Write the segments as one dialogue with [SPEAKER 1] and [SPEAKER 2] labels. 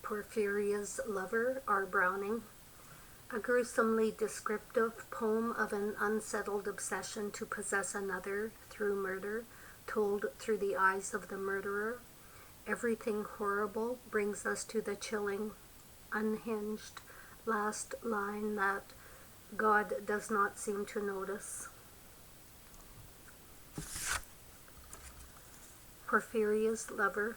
[SPEAKER 1] Porphyria's Lover, R. Browning. A gruesomely descriptive poem of an unsettled obsession to possess another through murder, told through the eyes of the murderer. Everything horrible brings us to the chilling, unhinged last line that God does not seem to notice. Porphyria's Lover.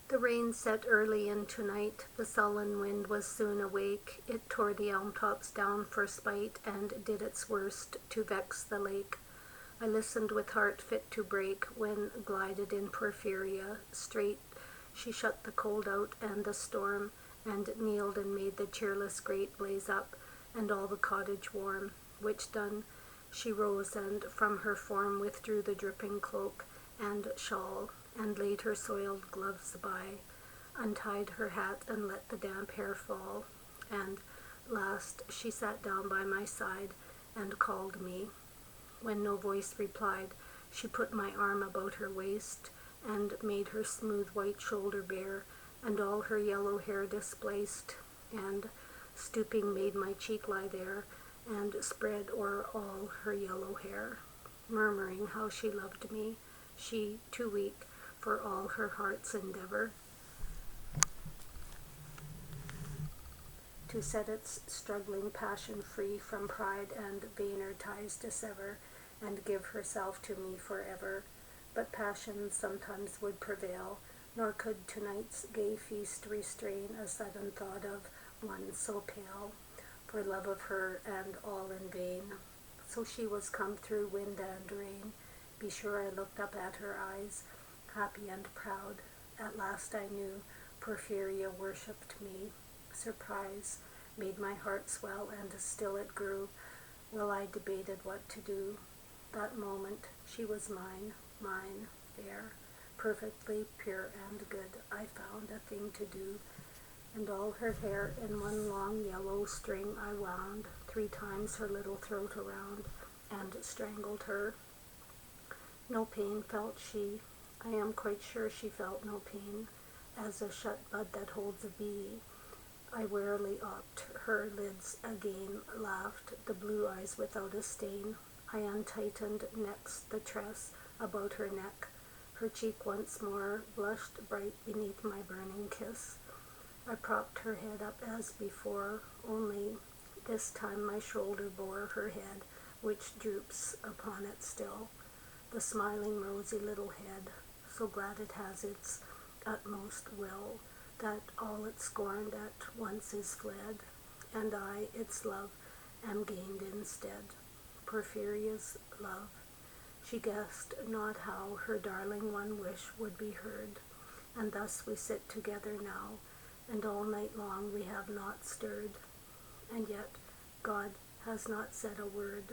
[SPEAKER 1] The rain set early in tonight. The sullen wind was soon awake. It tore the elm tops down for spite and did its worst to vex the lake. I listened with heart fit to break when glided in Porphyria. Straight she shut the cold out and the storm, and kneeled and made the cheerless grate blaze up, and all the cottage warm. Which done, she rose and from her form withdrew the dripping cloak and shawl, and laid her soiled gloves by, untied her hat and let the damp hair fall, and last she sat down by my side and called me. When no voice replied, she put my arm about her waist and made her smooth white shoulder bare, and all her yellow hair displaced, and stooping made my cheek lie there, and spread o'er all her yellow hair, murmuring how she loved me, she too weak for all her heart's endeavor to set its struggling passion free from pride and vainer ties to sever, and give herself to me forever. But passion sometimes would prevail, nor could tonight's gay feast restrain a sudden thought of one so pale, for love of her and all in vain. So she was come through wind and rain. Be sure I looked up at her eyes, happy and proud. At last I knew Porphyria worshipped me. Surprise made my heart swell, and still it grew, while I debated what to do. That moment she was mine, fair, perfectly pure and good. I found a thing to do, and all her hair in one long yellow string I wound, 3 times her little throat around, and strangled her. No pain felt she. I am quite sure she felt no pain, as a shut bud that holds a bee. I warily opt her lids again, laughed the blue eyes without a stain. I untightened next the tress about her neck. Her cheek once more blushed bright beneath my burning kiss. I propped her head up as before, only this time my shoulder bore her head, which droops upon it still. The smiling rosy little head, so glad it has its utmost will, that all its scorned at once is fled, and I, its love, am gained instead. Porphyria's love. She guessed not how her darling one wish would be heard, and thus we sit together now, and all night long we have not stirred, and yet God has not said a word.